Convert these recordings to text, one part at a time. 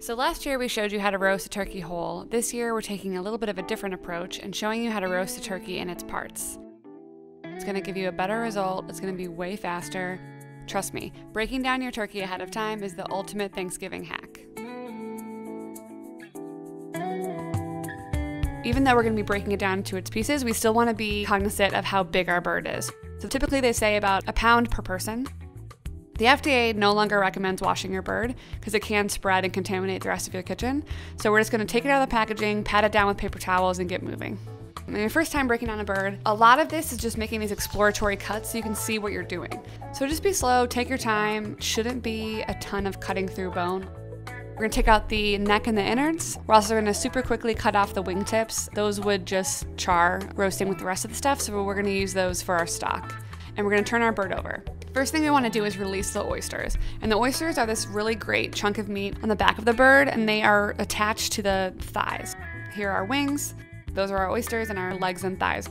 So last year we showed you how to roast a turkey whole. This year we're taking a little bit of a different approach and showing you how to roast a turkey in its parts. It's going to give you a better result, it's going to be way faster. Trust me, breaking down your turkey ahead of time is the ultimate Thanksgiving hack. Even though we're going to be breaking it down into its pieces, we still want to be cognizant of how big our bird is. So typically they say about a pound per person. The FDA no longer recommends washing your bird because it can spread and contaminate the rest of your kitchen. So we're just going to take it out of the packaging, pat it down with paper towels, and get moving. And your first time breaking down a bird, a lot of this is just making these exploratory cuts so you can see what you're doing. So just be slow, take your time. Shouldn't be a ton of cutting through bone. We're gonna take out the neck and the innards. We're also gonna super quickly cut off the wingtips. Those would just char roasting with the rest of the stuff, so we're gonna use those for our stock. And we're gonna turn our bird over. First thing we wanna do is release the oysters. And the oysters are this really great chunk of meat on the back of the bird, and they are attached to the thighs. Here are our wings. Those are our oysters and our legs and thighs.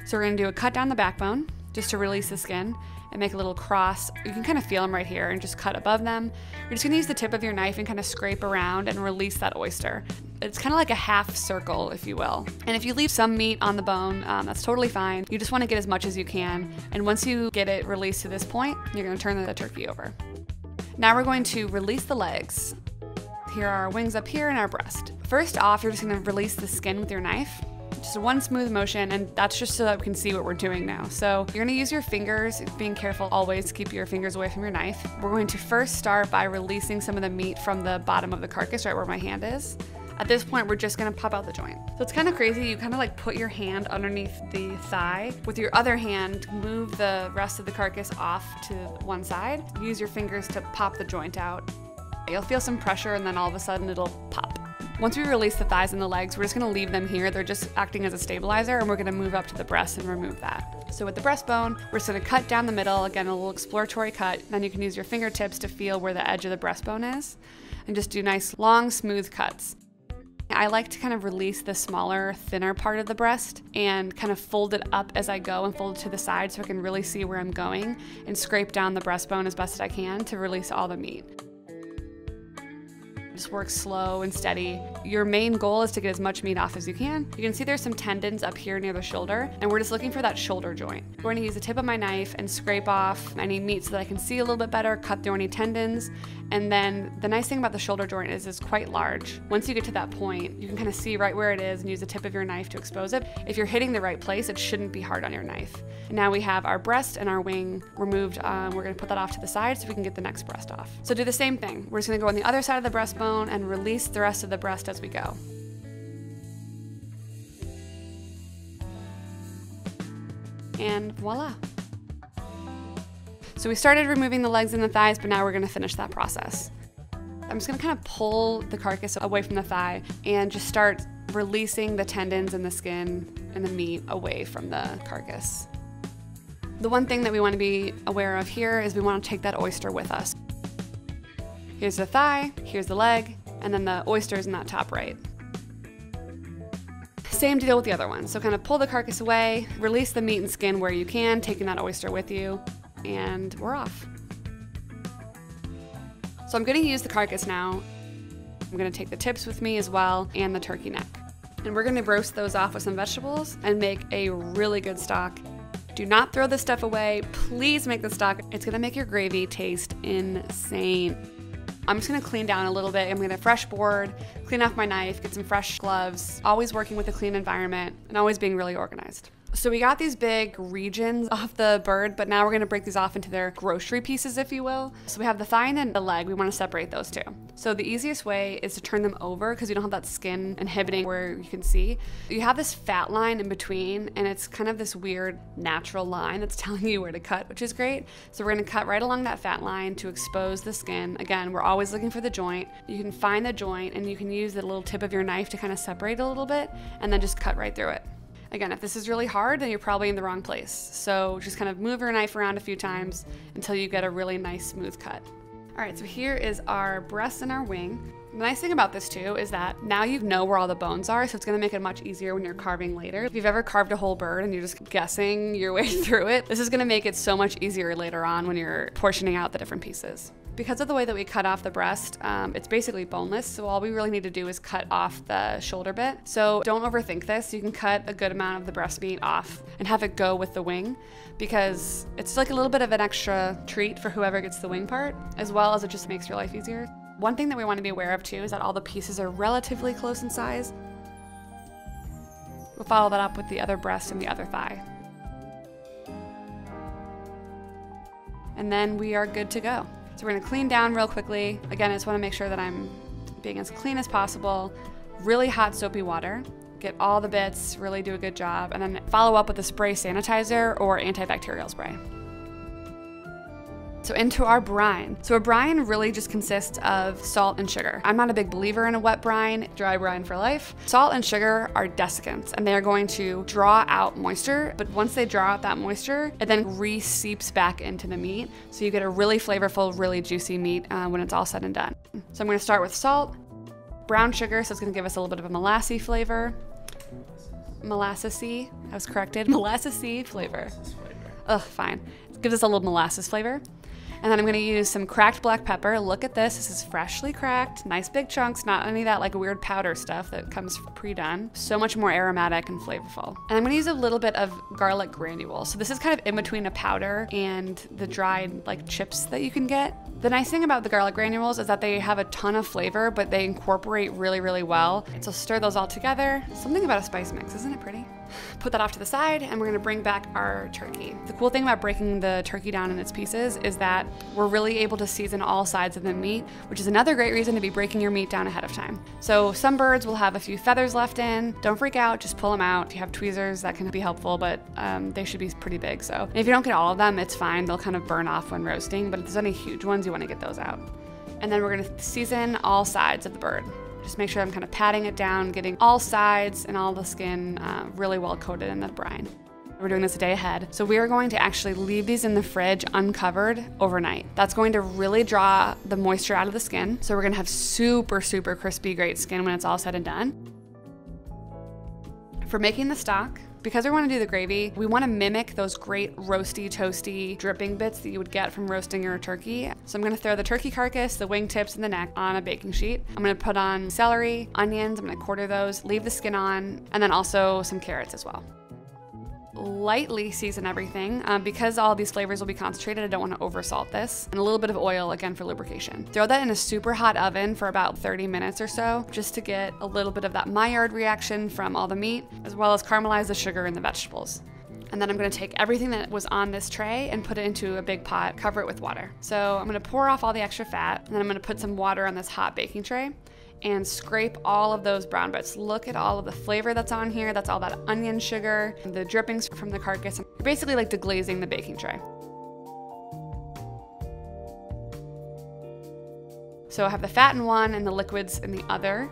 So we're gonna do a cut down the backbone just to release the skin and make a little cross. You can kind of feel them right here and just cut above them. You're just gonna use the tip of your knife and kind of scrape around and release that oyster. It's kind of like a half circle, if you will. And if you leave some meat on the bone, that's totally fine. You just wanna get as much as you can. And once you get it released to this point, you're gonna turn the turkey over. Now we're going to release the legs. Here are our wings up here and our breast. First off, you're just gonna release the skin with your knife. Just one smooth motion, and that's just so that we can see what we're doing now. So you're gonna use your fingers, being careful always to keep your fingers away from your knife. We're going to first start by releasing some of the meat from the bottom of the carcass, right where my hand is. At this point, we're just gonna pop out the joint. So it's kind of crazy. You kind of like put your hand underneath the thigh. With your other hand, move the rest of the carcass off to one side. Use your fingers to pop the joint out. You'll feel some pressure, and then all of a sudden it'll pop. Once we release the thighs and the legs, we're just gonna leave them here. They're just acting as a stabilizer, and we're gonna move up to the breast and remove that. So with the breastbone, we're just gonna cut down the middle, again, a little exploratory cut. Then you can use your fingertips to feel where the edge of the breastbone is, and just do nice, long, smooth cuts. I like to kind of release the smaller, thinner part of the breast and kind of fold it up as I go and fold it to the side so I can really see where I'm going and scrape down the breastbone as best as I can to release all the meat. Just work slow and steady. Your main goal is to get as much meat off as you can. You can see there's some tendons up here near the shoulder, and we're just looking for that shoulder joint. We're going to use the tip of my knife and scrape off any meat so that I can see a little bit better, cut through any tendons. And then the nice thing about the shoulder joint is it's quite large. Once you get to that point, you can kind of see right where it is and use the tip of your knife to expose it. If you're hitting the right place, it shouldn't be hard on your knife. And now we have our breast and our wing removed. We're gonna put that off to the side so we can get the next breast off. So do the same thing. We're just gonna go on the other side of the breastbone and release the rest of the breast as we go. And voila. So we started removing the legs and the thighs, but now we're gonna finish that process. I'm just gonna kind of pull the carcass away from the thigh and just start releasing the tendons and the skin and the meat away from the carcass. The one thing that we wanna be aware of here is we wanna take that oyster with us. Here's the thigh, here's the leg, and then the oyster's in that top right. Same deal with the other one. So kind of pull the carcass away, release the meat and skin where you can, taking that oyster with you, and we're off. So I'm gonna use the carcass now. I'm gonna take the tips with me as well and the turkey neck. And we're gonna roast those off with some vegetables and make a really good stock. Do not throw this stuff away. Please make the stock. It's gonna make your gravy taste insane. I'm just gonna clean down a little bit. I'm gonna get a fresh board, clean off my knife, get some fresh gloves, always working with a clean environment and always being really organized. So we got these big regions off the bird, but now we're gonna break these off into their grocery pieces, if you will. So we have the thigh and then the leg. We wanna separate those two. So the easiest way is to turn them over because you don't have that skin inhibiting where you can see. You have this fat line in between, and it's kind of this weird natural line that's telling you where to cut, which is great. So we're gonna cut right along that fat line to expose the skin. Again, we're always looking for the joint. You can find the joint and you can use the little tip of your knife to kind of separate a little bit and then just cut right through it. Again, if this is really hard, then you're probably in the wrong place. So just kind of move your knife around a few times until you get a really nice smooth cut. All right, so here is our breast and our wing. The nice thing about this too is that now you know where all the bones are, so it's gonna make it much easier when you're carving later. If you've ever carved a whole bird and you're just guessing your way through it, this is gonna make it so much easier later on when you're portioning out the different pieces. Because of the way that we cut off the breast, it's basically boneless, so all we really need to do is cut off the shoulder bit. So don't overthink this. You can cut a good amount of the breast meat off and have it go with the wing, because it's like a little bit of an extra treat for whoever gets the wing part, as well as it just makes your life easier. One thing that we want to be aware of too is that all the pieces are relatively close in size. We'll follow that up with the other breast and the other thigh. And then we are good to go. So we're gonna clean down real quickly. Again, I just wanna make sure that I'm being as clean as possible. Really hot soapy water. Get all the bits, really do a good job, and then follow up with a spray sanitizer or antibacterial spray. So into our brine. So a brine really just consists of salt and sugar. I'm not a big believer in a wet brine, dry brine for life. Salt and sugar are desiccants, and they're going to draw out moisture, but once they draw out that moisture, it then re-seeps back into the meat, so you get a really flavorful, really juicy meat when it's all said and done. So I'm gonna start with salt, brown sugar, so it's gonna give us a little bit of a molassy flavor. Molassesy, I was corrected, molassesy flavor. Ugh, fine. It gives us a little molasses flavor. And then I'm gonna use some cracked black pepper. Look at this, this is freshly cracked, nice big chunks, not any of that like weird powder stuff that comes pre-done. So much more aromatic and flavorful. And I'm gonna use a little bit of garlic granules. So this is kind of in between a powder and the dried like chips that you can get. The nice thing about the garlic granules is that they have a ton of flavor, but they incorporate really, really well. So stir those all together. Something about a spice mix, isn't it pretty? Put that off to the side, and we're gonna bring back our turkey. The cool thing about breaking the turkey down in its pieces is that we're really able to season all sides of the meat, which is another great reason to be breaking your meat down ahead of time. So some birds will have a few feathers left in. Don't freak out, just pull them out. If you have tweezers, that can be helpful, but they should be pretty big. So and if you don't get all of them, it's fine. They'll kind of burn off when roasting, but if there's any huge ones, you wanna get those out. And then we're gonna season all sides of the bird. Just make sure I'm kind of patting it down, getting all sides and all the skin really well coated in the brine. We're doing this a day ahead. So we are going to actually leave these in the fridge uncovered overnight. That's going to really draw the moisture out of the skin. So we're gonna have super, super crispy, great skin when it's all said and done. For making the stock, because we want to do the gravy, we want to mimic those great roasty, toasty, dripping bits that you would get from roasting your turkey. So I'm going to throw the turkey carcass, the wing tips, and the neck on a baking sheet. I'm going to put on celery, onions, I'm going to quarter those, leave the skin on, and then also some carrots as well. Lightly season everything. Because all these flavors will be concentrated, I don't want to oversalt this. And a little bit of oil, again, for lubrication. Throw that in a super hot oven for about 30 minutes or so, just to get a little bit of that Maillard reaction from all the meat, as well as caramelize the sugar in the vegetables. And then I'm gonna take everything that was on this tray and put it into a big pot, cover it with water. So I'm gonna pour off all the extra fat, and then I'm gonna put some water on this hot baking tray and scrape all of those brown bits. Look at all of the flavor that's on here. That's all that onion sugar, the drippings from the carcass. You're basically like deglazing the baking tray. So I have the fat in one and the liquids in the other.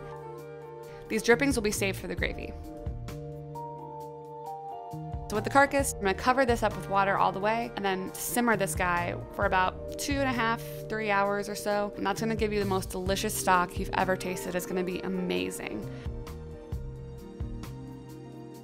These drippings will be saved for the gravy. So with the carcass, I'm gonna cover this up with water all the way and then simmer this guy for about 2.5, 3 hours or so. And that's gonna give you the most delicious stock you've ever tasted. It's gonna be amazing.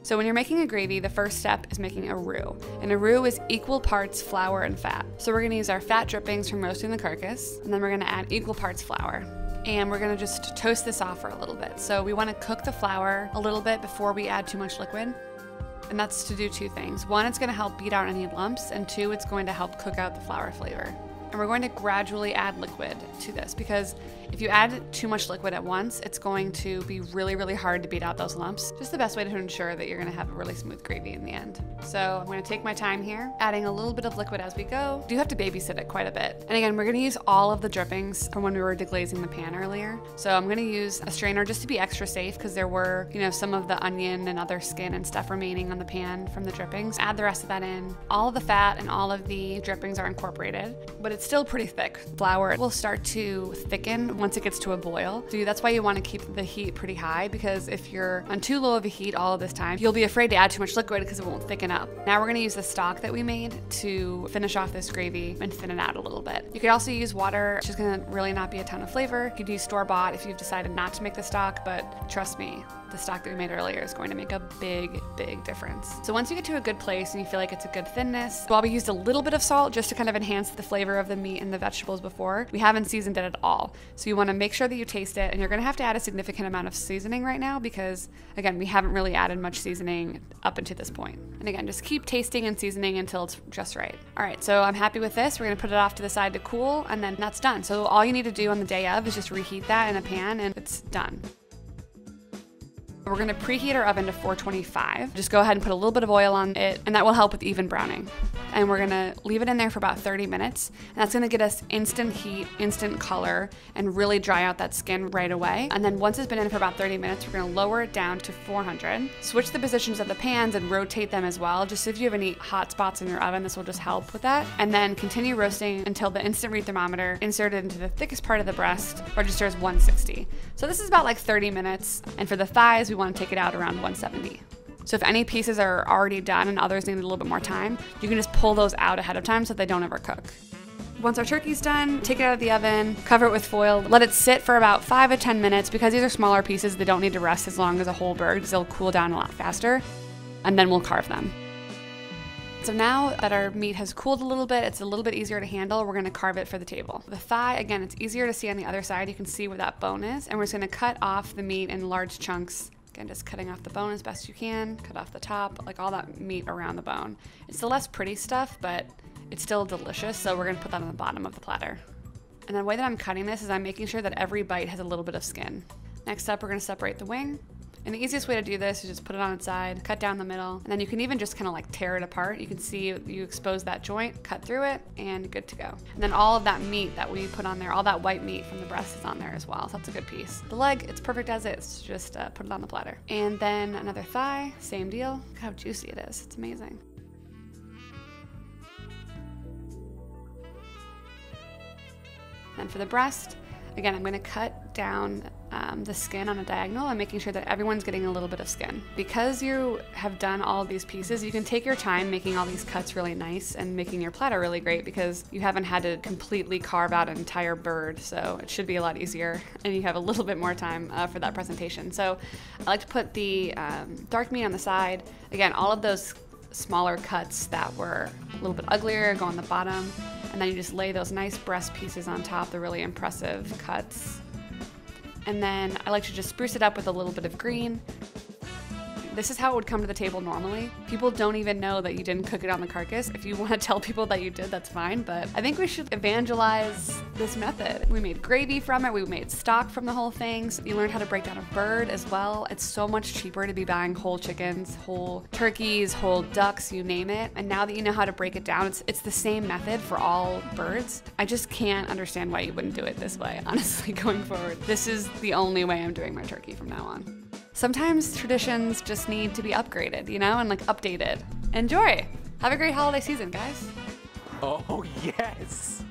So when you're making a gravy, the first step is making a roux. And a roux is equal parts flour and fat. So we're gonna use our fat drippings from roasting the carcass, and then we're gonna add equal parts flour. And we're gonna just toast this off for a little bit. So we wanna cook the flour a little bit before we add too much liquid. And that's to do two things. One, it's gonna help beat out any lumps, and two, it's going to help cook out the flour flavor. And we're going to gradually add liquid to this, because if you add too much liquid at once, it's going to be really, really hard to beat out those lumps. Just the best way to ensure that you're gonna have a really smooth gravy in the end. So I'm gonna take my time here, adding a little bit of liquid as we go. Do have to babysit it quite a bit. And again, we're gonna use all of the drippings from when we were deglazing the pan earlier. So I'm gonna use a strainer just to be extra safe, because there were, some of the onion and other skin and stuff remaining on the pan from the drippings. Add the rest of that in. All of the fat and all of the drippings are incorporated, but it's still pretty thick. Flour will start to thicken once it gets to a boil. So that's why you want to keep the heat pretty high, because if you're on too low of a heat all of this time, you'll be afraid to add too much liquid because it won't thicken up. Now we're going to use the stock that we made to finish off this gravy and thin it out a little bit. You could also use water, which is going to really not be a ton of flavor. You could use store-bought if you've decided not to make the stock, but trust me, the stock that we made earlier is going to make a big, big difference. So once you get to a good place and you feel like it's a good thinness, well, we used a little bit of salt just to kind of enhance the flavor of the meat and the vegetables before, we haven't seasoned it at all. So you want to make sure that you taste it, and you're going to have to add a significant amount of seasoning right now because, again, we haven't really added much seasoning up until this point. And again, just keep tasting and seasoning until it's just right. All right, so I'm happy with this. We're going to put it off to the side to cool, and then that's done. So all you need to do on the day of is just reheat that in a pan, and it's done. We're gonna preheat our oven to 425. Just go ahead and put a little bit of oil on it, and that will help with even browning. And we're gonna leave it in there for about 30 minutes. And that's gonna get us instant heat, instant color, and really dry out that skin right away. And then once it's been in for about 30 minutes, we're gonna lower it down to 400. Switch the positions of the pans and rotate them as well. Just if you have any hot spots in your oven, this will just help with that. And then continue roasting until the instant read thermometer inserted into the thickest part of the breast registers 160. So this is about like 30 minutes. And for the thighs, we want to take it out around 170. So if any pieces are already done and others need a little bit more time, you can just pull those out ahead of time so that they don't overcook. Once our turkey's done, take it out of the oven, cover it with foil, let it sit for about 5 to 10 minutes. Because these are smaller pieces, they don't need to rest as long as a whole bird because they'll cool down a lot faster, and then we'll carve them. So now that our meat has cooled a little bit, it's a little bit easier to handle, we're gonna carve it for the table. The thigh, again, it's easier to see on the other side. You can see where that bone is, and we're just gonna cut off the meat in large chunks. Again, just cutting off the bone as best you can, cut off the top, like all that meat around the bone. It's the less pretty stuff, but it's still delicious, so we're gonna put that on the bottom of the platter. And the way that I'm cutting this is I'm making sure that every bite has a little bit of skin. Next up, we're gonna separate the wing. And the easiest way to do this is just put it on its side, cut down the middle, and then you can even just kind of like tear it apart. You can see you expose that joint, cut through it, and good to go. And then all of that meat that we put on there, all that white meat from the breast is on there as well, so that's a good piece. The leg, it's perfect as is, just put it on the platter. And then another thigh, same deal. Look how juicy it is, it's amazing. And for the breast, again, I'm gonna cut down the skin on a diagonal and making sure that everyone's getting a little bit of skin. Because you have done all of these pieces, you can take your time making all these cuts really nice and making your platter really great because you haven't had to completely carve out an entire bird, so it should be a lot easier and you have a little bit more time for that presentation. So I like to put the dark meat on the side. Again, all of those smaller cuts that were a little bit uglier go on the bottom, and then you just lay those nice breast pieces on top, the really impressive cuts. And then I like to just spruce it up with a little bit of green. This is how it would come to the table normally. People don't even know that you didn't cook it on the carcass. If you want to tell people that you did, that's fine, but I think we should evangelize this method. We made gravy from it, we made stock from the whole thing. So you learned how to break down a bird as well. It's so much cheaper to be buying whole chickens, whole turkeys, whole ducks, you name it. And now that you know how to break it down, it's the same method for all birds. I just can't understand why you wouldn't do it this way, honestly, going forward. This is the only way I'm doing my turkey from now on. Sometimes traditions just need to be upgraded, you know, and like updated. Enjoy! Have a great holiday season, guys. Oh, yes!